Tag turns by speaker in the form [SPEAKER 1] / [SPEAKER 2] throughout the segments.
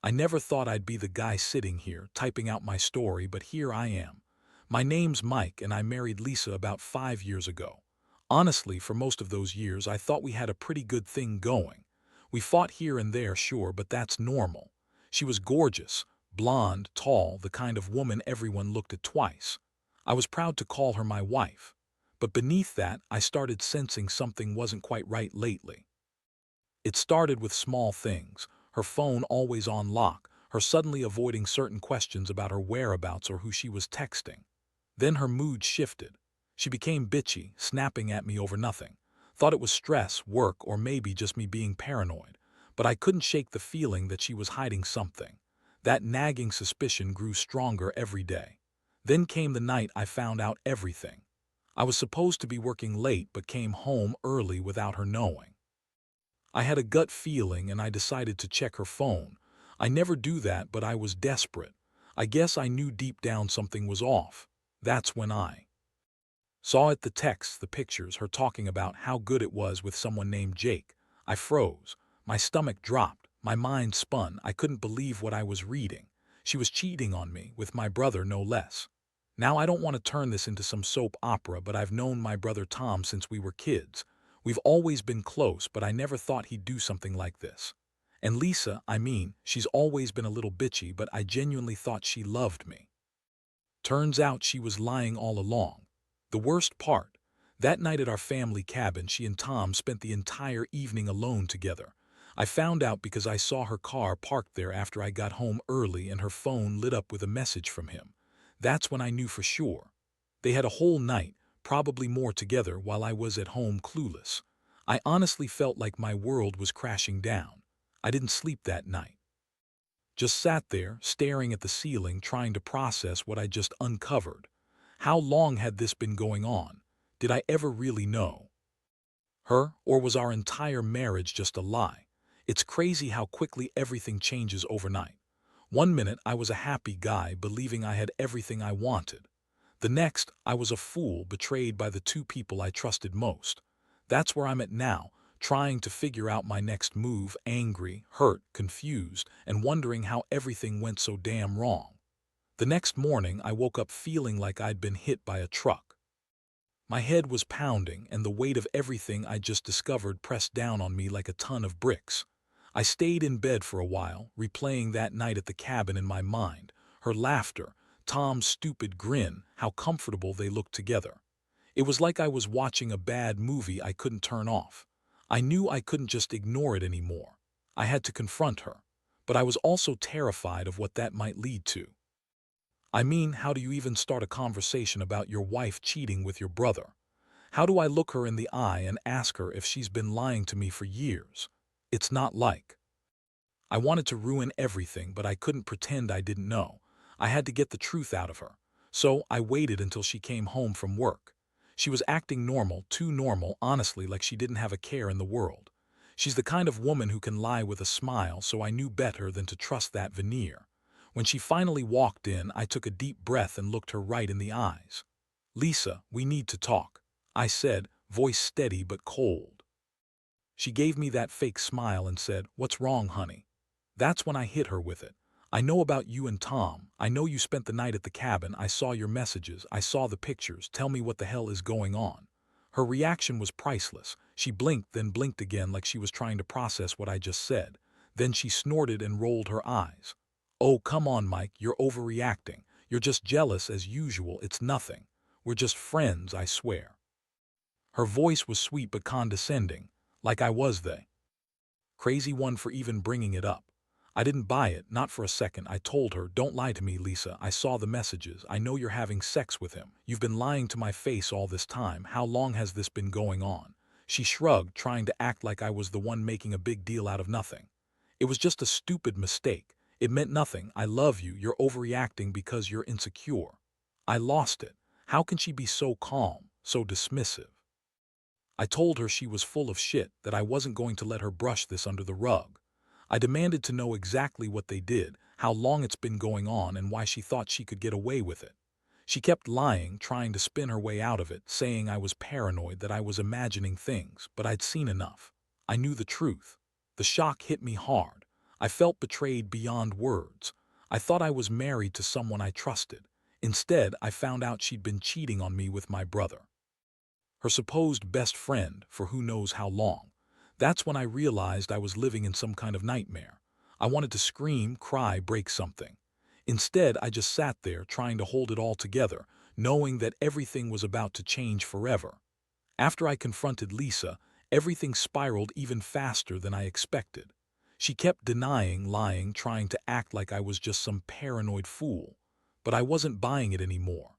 [SPEAKER 1] I never thought I'd be the guy sitting here, typing out my story, but here I am. My name's Mike, and I married Lisa about 5 years ago. Honestly, for most of those years, I thought we had a pretty good thing going. We fought here and there, sure, but that's normal. She was gorgeous, blonde, tall, the kind of woman everyone looked at twice. I was proud to call her my wife. But beneath that, I started sensing something wasn't quite right lately. It started with small things: her phone always on lock, her suddenly avoiding certain questions about her whereabouts or who she was texting. Then her mood shifted. She became bitchy, snapping at me over nothing. Thought it was stress, work, or maybe just me being paranoid. But I couldn't shake the feeling that she was hiding something. That nagging suspicion grew stronger every day. Then came the night I found out everything. I was supposed to be working late but came home early without her knowing. I had a gut feeling and I decided to check her phone. I never do that, but I was desperate. I guess I knew deep down something was off. That's when I saw it, the texts, the pictures, her talking about how good it was with someone named Jake. I froze. My stomach dropped. My mind spun. I couldn't believe what I was reading. She was cheating on me, with my brother no less. Now, I don't want to turn this into some soap opera, but I've known my brother Tom since we were kids. We've always been close, but I never thought he'd do something like this. And Lisa, I mean, she's always been a little bitchy, but I genuinely thought she loved me. Turns out she was lying all along. The worst part: that night at our family cabin, she and Tom spent the entire evening alone together. I found out because I saw her car parked there after I got home early and her phone lit up with a message from him. That's when I knew for sure. They had a whole night, probably more together, while I was at home clueless. I honestly felt like my world was crashing down. I didn't sleep that night. Just sat there, staring at the ceiling, trying to process what I just uncovered. How long had this been going on? Did I ever really know her, or was our entire marriage just a lie? It's crazy how quickly everything changes overnight. One minute I was a happy guy, believing I had everything I wanted. The next, I was a fool, betrayed by the two people I trusted most. That's where I'm at now, trying to figure out my next move, angry, hurt, confused, and wondering how everything went so damn wrong. The next morning, I woke up feeling like I'd been hit by a truck. My head was pounding, and the weight of everything I just discovered pressed down on me like a ton of bricks. I stayed in bed for a while, replaying that night at the cabin in my mind: her laughter, Tom's stupid grin, how comfortable they looked together. It was like I was watching a bad movie I couldn't turn off. I knew I couldn't just ignore it anymore. I had to confront her. But I was also terrified of what that might lead to. I mean, how do you even start a conversation about your wife cheating with your brother? How do I look her in the eye and ask her if she's been lying to me for years? It's not like I wanted to ruin everything, but I couldn't pretend I didn't know. I had to get the truth out of her. So I waited until she came home from work. She was acting normal, too normal, honestly, like she didn't have a care in the world. She's the kind of woman who can lie with a smile, so I knew better than to trust that veneer. When she finally walked in, I took a deep breath and looked her right in the eyes. "Lisa, we need to talk," I said, voice steady but cold. She gave me that fake smile and said, "What's wrong, honey?" That's when I hit her with it. "I know about you and Tom. I know you spent the night at the cabin. I saw your messages. I saw the pictures. Tell me what the hell is going on." Her reaction was priceless. She blinked, then blinked again, like she was trying to process what I just said. Then she snorted and rolled her eyes. "Oh, come on, Mike, you're overreacting. You're just jealous as usual. It's nothing. We're just friends, I swear." Her voice was sweet but condescending, like I was the crazy one for even bringing it up. I didn't buy it, not for a second. I told her, "Don't lie to me, Lisa. I saw the messages. I know you're having sex with him. You've been lying to my face all this time. How long has this been going on?" She shrugged, trying to act like I was the one making a big deal out of nothing. "It was just a stupid mistake. It meant nothing. I love you. You're overreacting because you're insecure." I lost it. How can she be so calm, so dismissive? I told her she was full of shit, that I wasn't going to let her brush this under the rug. I demanded to know exactly what they did, how long it's been going on, and why she thought she could get away with it. She kept lying, trying to spin her way out of it, saying I was paranoid, that I was imagining things, but I'd seen enough. I knew the truth. The shock hit me hard. I felt betrayed beyond words. I thought I was married to someone I trusted. Instead, I found out she'd been cheating on me with my brother, her supposed best friend for who knows how long. That's when I realized I was living in some kind of nightmare. I wanted to scream, cry, break something. Instead, I just sat there trying to hold it all together, knowing that everything was about to change forever. After I confronted Lisa, everything spiraled even faster than I expected. She kept denying, lying, trying to act like I was just some paranoid fool. But I wasn't buying it anymore.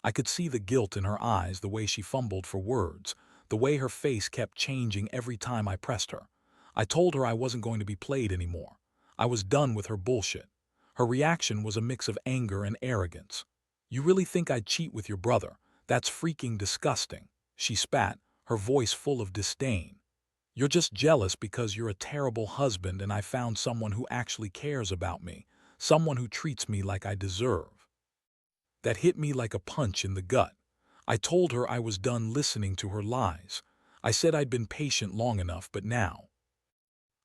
[SPEAKER 1] I could see the guilt in her eyes, the way she fumbled for words, the way her face kept changing every time I pressed her. I told her I wasn't going to be played anymore. I was done with her bullshit. Her reaction was a mix of anger and arrogance. "You really think I'd cheat with your brother? That's freaking disgusting," she spat, her voice full of disdain. "You're just jealous because you're a terrible husband and I found someone who actually cares about me, someone who treats me like I deserve." That hit me like a punch in the gut. I told her I was done listening to her lies. I said I'd been patient long enough, but now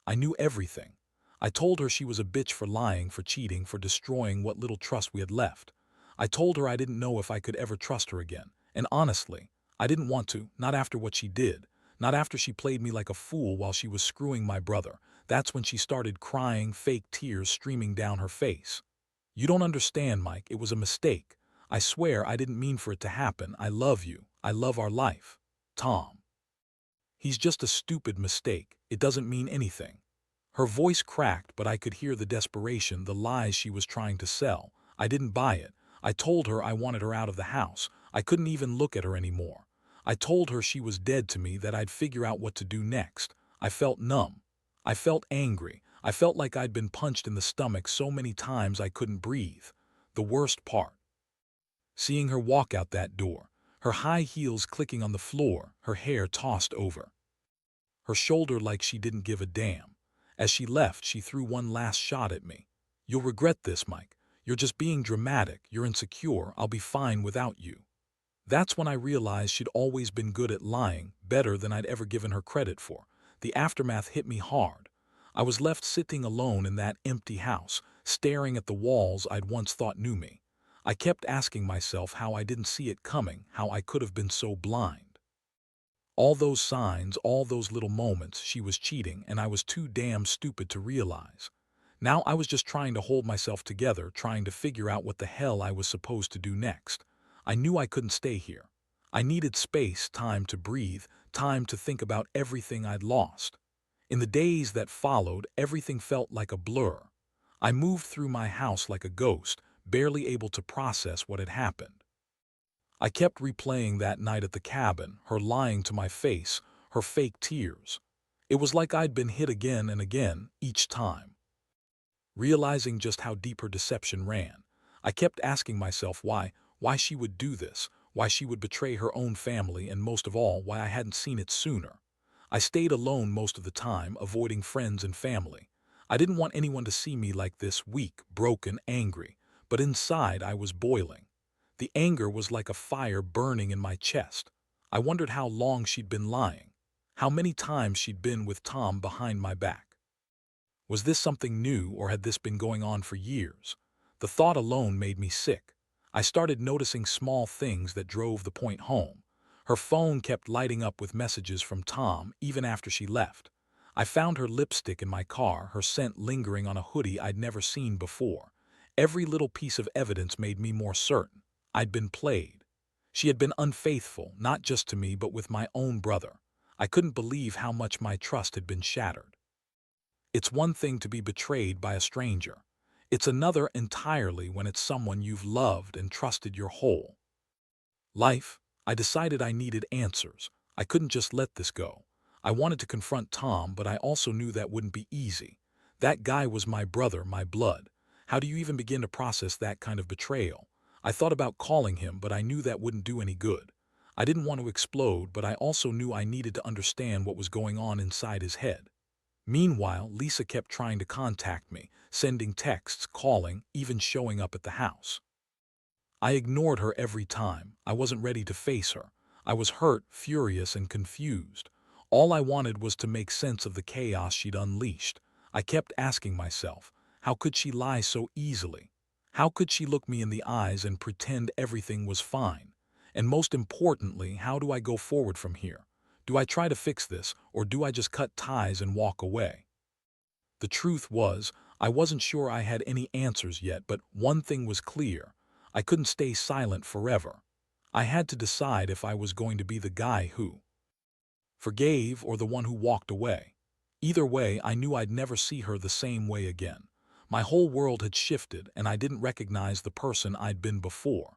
[SPEAKER 1] I knew everything. I told her she was a bitch for lying, for cheating, for destroying what little trust we had left. I told her I didn't know if I could ever trust her again. And honestly, I didn't want to, not after what she did. Not after she played me like a fool while she was screwing my brother. That's when she started crying, fake tears streaming down her face. "You don't understand, Mike. It was a mistake. I swear I didn't mean for it to happen. I love you. I love our life. Tom. He's just a stupid mistake. It doesn't mean anything." Her voice cracked, but I could hear the desperation, the lies she was trying to sell. I didn't buy it. I told her I wanted her out of the house. I couldn't even look at her anymore. I told her she was dead to me, that I'd figure out what to do next. I felt numb. I felt angry. I felt like I'd been punched in the stomach so many times I couldn't breathe. The worst part, seeing her walk out that door, her high heels clicking on the floor, her hair tossed over her shoulder like she didn't give a damn. As she left, she threw one last shot at me. "You'll regret this, Mike. You're just being dramatic. You're insecure. I'll be fine without you." That's when I realized she'd always been good at lying, better than I'd ever given her credit for. The aftermath hit me hard. I was left sitting alone in that empty house, staring at the walls I'd once thought knew me. I kept asking myself how I didn't see it coming, how I could have been so blind. All those signs, all those little moments, she was cheating, and I was too damn stupid to realize. Now I was just trying to hold myself together, trying to figure out what the hell I was supposed to do next. I knew I couldn't stay here. I needed space, time to breathe, time to think about everything I'd lost. In the days that followed, everything felt like a blur. I moved through my house like a ghost, barely able to process what had happened. I kept replaying that night at the cabin, her lying to my face, her fake tears. It was like I'd been hit again and again, each time. Realizing just how deep her deception ran, I kept asking myself why she would do this, why she would betray her own family, and most of all, why I hadn't seen it sooner. I stayed alone most of the time, avoiding friends and family. I didn't want anyone to see me like this, weak, broken, angry, but inside I was boiling. The anger was like a fire burning in my chest. I wondered how long she'd been lying, how many times she'd been with Tom behind my back. Was this something new, or had this been going on for years? The thought alone made me sick. I started noticing small things that drove the point home. Her phone kept lighting up with messages from Tom even after she left. I found her lipstick in my car, her scent lingering on a hoodie I'd never seen before. Every little piece of evidence made me more certain. I'd been played. She had been unfaithful, not just to me but with my own brother. I couldn't believe how much my trust had been shattered. It's one thing to be betrayed by a stranger. It's another entirely when it's someone you've loved and trusted your whole life. I decided I needed answers. I couldn't just let this go. I wanted to confront Tom, but I also knew that wouldn't be easy. That guy was my brother, my blood. How do you even begin to process that kind of betrayal? I thought about calling him, but I knew that wouldn't do any good. I didn't want to explode, but I also knew I needed to understand what was going on inside his head. Meanwhile, Lisa kept trying to contact me, sending texts, calling, even showing up at the house. I ignored her every time. I wasn't ready to face her. I was hurt, furious, and confused. All I wanted was to make sense of the chaos she'd unleashed. I kept asking myself, how could she lie so easily? How could she look me in the eyes and pretend everything was fine? And most importantly, how do I go forward from here? Do I try to fix this, or do I just cut ties and walk away? The truth was, I wasn't sure I had any answers yet, but one thing was clear. I couldn't stay silent forever. I had to decide if I was going to be the guy who forgave or the one who walked away. Either way, I knew I'd never see her the same way again. My whole world had shifted, and I didn't recognize the person I'd been before.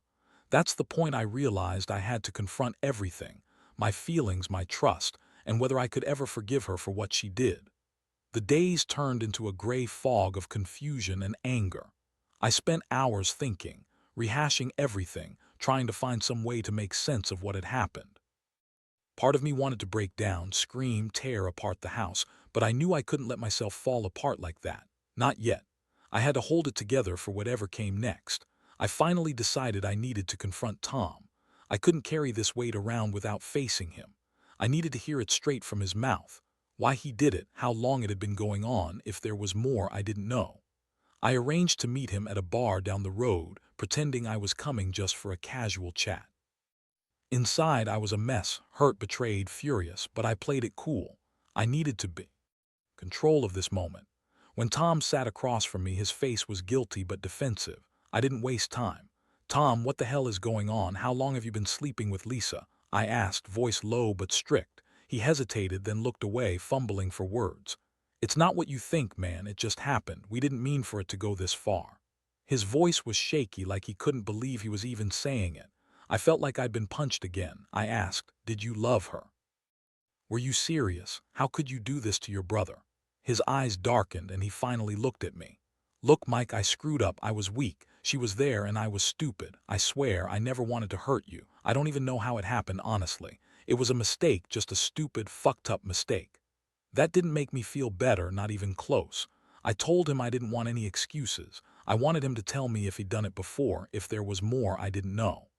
[SPEAKER 1] That's the point I realized I had to confront everything, my feelings, my trust, and whether I could ever forgive her for what she did. The days turned into a gray fog of confusion and anger. I spent hours thinking, rehashing everything, trying to find some way to make sense of what had happened. Part of me wanted to break down, scream, tear apart the house, but I knew I couldn't let myself fall apart like that. Not yet. I had to hold it together for whatever came next. I finally decided I needed to confront Tom. I couldn't carry this weight around without facing him. I needed to hear it straight from his mouth. Why he did it, how long it had been going on, if there was more I didn't know. I arranged to meet him at a bar down the road, pretending I was coming just for a casual chat. Inside, I was a mess, hurt, betrayed, furious, but I played it cool. I needed to be in control of this moment. When Tom sat across from me, his face was guilty but defensive. I didn't waste time. "Tom, what the hell is going on? How long have you been sleeping with Lisa?" I asked, voice low but strict. He hesitated, then looked away, fumbling for words. "It's not what you think, man. It just happened. We didn't mean for it to go this far." His voice was shaky, like he couldn't believe he was even saying it. I felt like I'd been punched again. I asked, "Did you love her? Were you serious? How could you do this to your brother?" His eyes darkened, and he finally looked at me. "Look, Mike, I screwed up. I was weak. She was there, and I was stupid. I swear I never wanted to hurt you. I don't even know how it happened, honestly. It was a mistake, just a stupid, fucked-up mistake." That didn't make me feel better, not even close. I told him I didn't want any excuses. I wanted him to tell me if he'd done it before, if there was more I didn't know.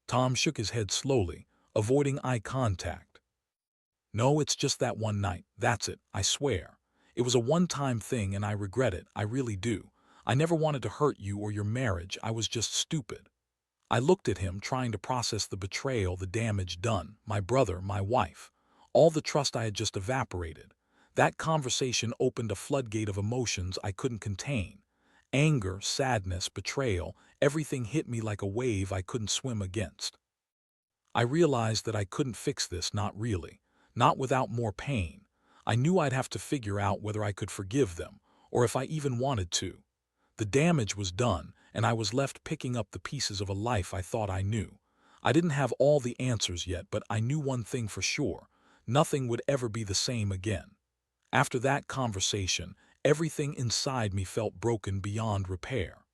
[SPEAKER 1] Tom shook his head slowly, avoiding eye contact. "No, it's just that one night. That's it, I swear. It was a one-time thing and I regret it, I really do. I never wanted to hurt you or your marriage, I was just stupid." I looked at him, trying to process the betrayal, the damage done, my brother, my wife. All the trust I had just evaporated. That conversation opened a floodgate of emotions I couldn't contain. Anger, sadness, betrayal, everything hit me like a wave I couldn't swim against. I realized that I couldn't fix this, not really. Not without more pain. I knew I'd have to figure out whether I could forgive them, or if I even wanted to. The damage was done, and I was left picking up the pieces of a life I thought I knew. I didn't have all the answers yet, but I knew one thing for sure. Nothing would ever be the same again. After that conversation, everything inside me felt broken beyond repair.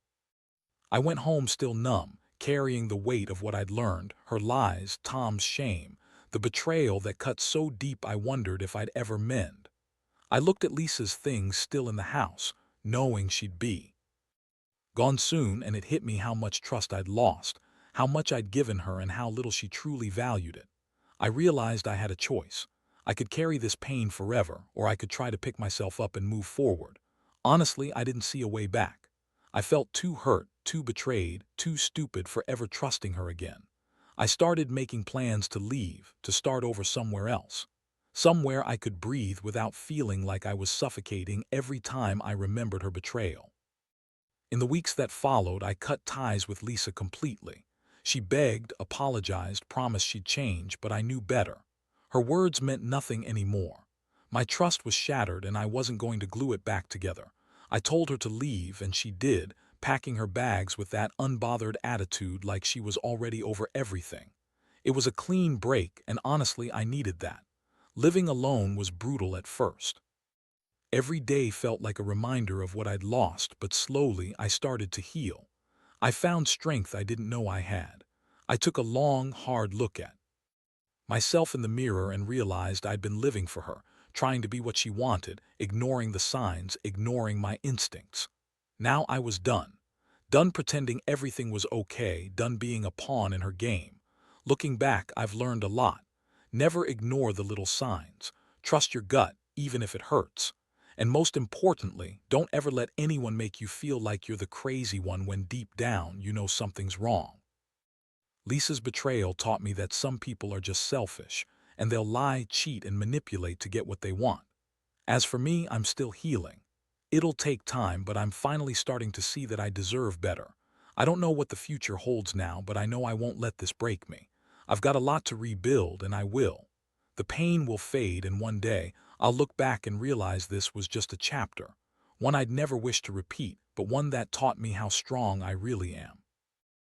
[SPEAKER 1] I went home still numb, carrying the weight of what I'd learned, her lies, Tom's shame, the betrayal that cut so deep I wondered if I'd ever mend. I looked at Lisa's things still in the house, knowing she'd be gone soon, and it hit me how much trust I'd lost, how much I'd given her, and how little she truly valued it. I realized I had a choice. I could carry this pain forever, or I could try to pick myself up and move forward. Honestly, I didn't see a way back. I felt too hurt, too betrayed, too stupid for ever trusting her again. I started making plans to leave, to start over somewhere else. Somewhere I could breathe without feeling like I was suffocating every time I remembered her betrayal. In the weeks that followed, I cut ties with Lisa completely. She begged, apologized, promised she'd change, but I knew better. Her words meant nothing anymore. My trust was shattered, and I wasn't going to glue it back together. I told her to leave, and she did, packing her bags with that unbothered attitude like she was already over everything. It was a clean break, and honestly, I needed that. Living alone was brutal at first. Every day felt like a reminder of what I'd lost, but slowly I started to heal. I found strength I didn't know I had. I took a long, hard look at myself in the mirror and realized I'd been living for her, trying to be what she wanted, ignoring the signs, ignoring my instincts. Now I was done. Done pretending everything was okay, done being a pawn in her game. Looking back, I've learned a lot. Never ignore the little signs. Trust your gut, even if it hurts. And most importantly, don't ever let anyone make you feel like you're the crazy one when deep down you know something's wrong. Lisa's betrayal taught me that some people are just selfish, and they'll lie, cheat, and manipulate to get what they want. As for me, I'm still healing. It'll take time, but I'm finally starting to see that I deserve better. I don't know what the future holds now, but I know I won't let this break me. I've got a lot to rebuild, and I will. The pain will fade, and one day, I'll look back and realize this was just a chapter. One I'd never wish to repeat, but one that taught me how strong I really am.